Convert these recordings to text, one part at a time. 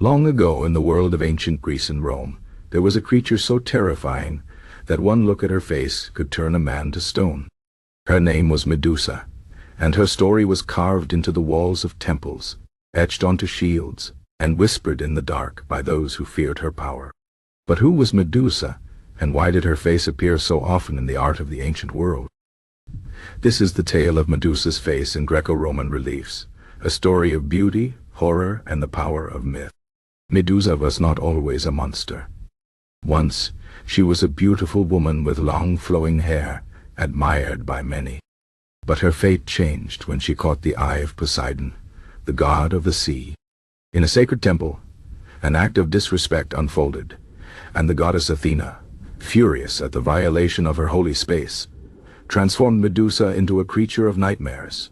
Long ago, in the world of ancient Greece and Rome, there was a creature so terrifying that one look at her face could turn a man to stone. Her name was Medusa, and her story was carved into the walls of temples, etched onto shields, and whispered in the dark by those who feared her power. But who was Medusa, and why did her face appear so often in the art of the ancient world? This is the tale of Medusa's face in Greco-Roman reliefs, a story of beauty, horror, and the power of myth. Medusa was not always a monster. Once, she was a beautiful woman with long flowing hair, admired by many. But her fate changed when she caught the eye of Poseidon, the god of the sea. In a sacred temple, an act of disrespect unfolded, and the goddess Athena, furious at the violation of her holy space, transformed Medusa into a creature of nightmares.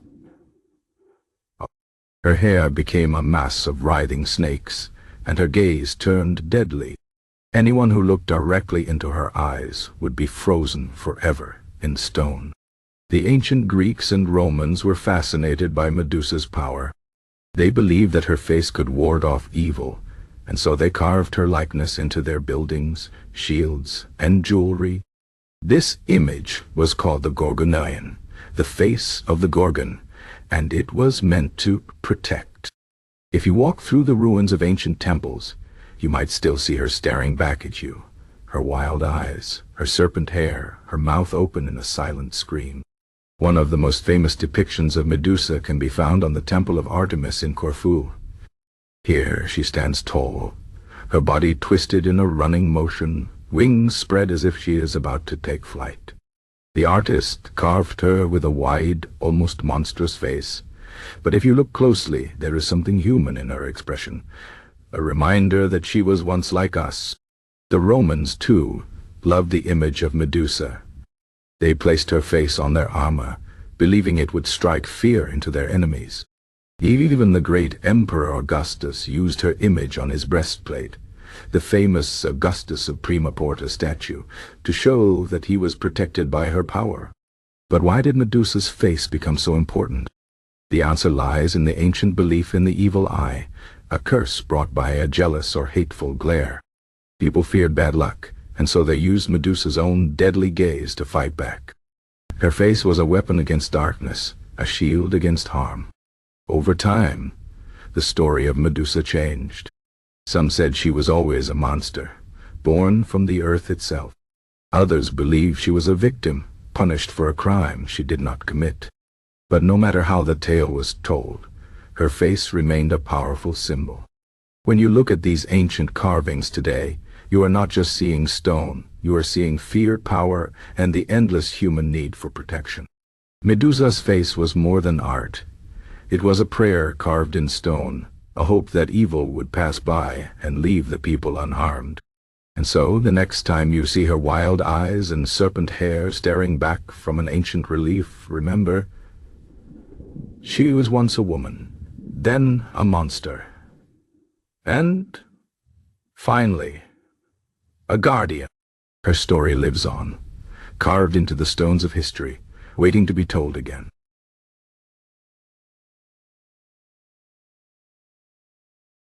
Her hair became a mass of writhing snakes, and her gaze turned deadly. Anyone who looked directly into her eyes would be frozen forever in stone. The ancient Greeks and Romans were fascinated by Medusa's power. They believed that her face could ward off evil, and so they carved her likeness into their buildings, shields, and jewelry. This image was called the Gorgoneion, the face of the Gorgon, and it was meant to protect. If you walk through the ruins of ancient temples, you might still see her staring back at you, her wild eyes, her serpent hair, her mouth open in a silent scream. One of the most famous depictions of Medusa can be found on the Temple of Artemis in Corfu. Here she stands tall, her body twisted in a running motion, wings spread as if she is about to take flight. The artist carved her with a wide, almost monstrous face, but if you look closely, there is something human in her expression, a reminder that she was once like us. The Romans, too, loved the image of Medusa. They placed her face on their armor, believing it would strike fear into their enemies. Even the great Emperor Augustus used her image on his breastplate, the famous Augustus of Prima Porta statue, to show that he was protected by her power. But why did Medusa's face become so important? The answer lies in the ancient belief in the evil eye, a curse brought by a jealous or hateful glare. People feared bad luck, and so they used Medusa's own deadly gaze to fight back. Her face was a weapon against darkness, a shield against harm. Over time, the story of Medusa changed. Some said she was always a monster, born from the earth itself. Others believed she was a victim, punished for a crime she did not commit. But no matter how the tale was told, her face remained a powerful symbol. When you look at these ancient carvings today, you are not just seeing stone, you are seeing fear, power, and the endless human need for protection. Medusa's face was more than art. It was a prayer carved in stone, a hope that evil would pass by and leave the people unharmed. And so, the next time you see her wild eyes and serpent hair staring back from an ancient relief, remember, she was once a woman, then a monster, and, finally, a guardian. Her story lives on, carved into the stones of history, waiting to be told again.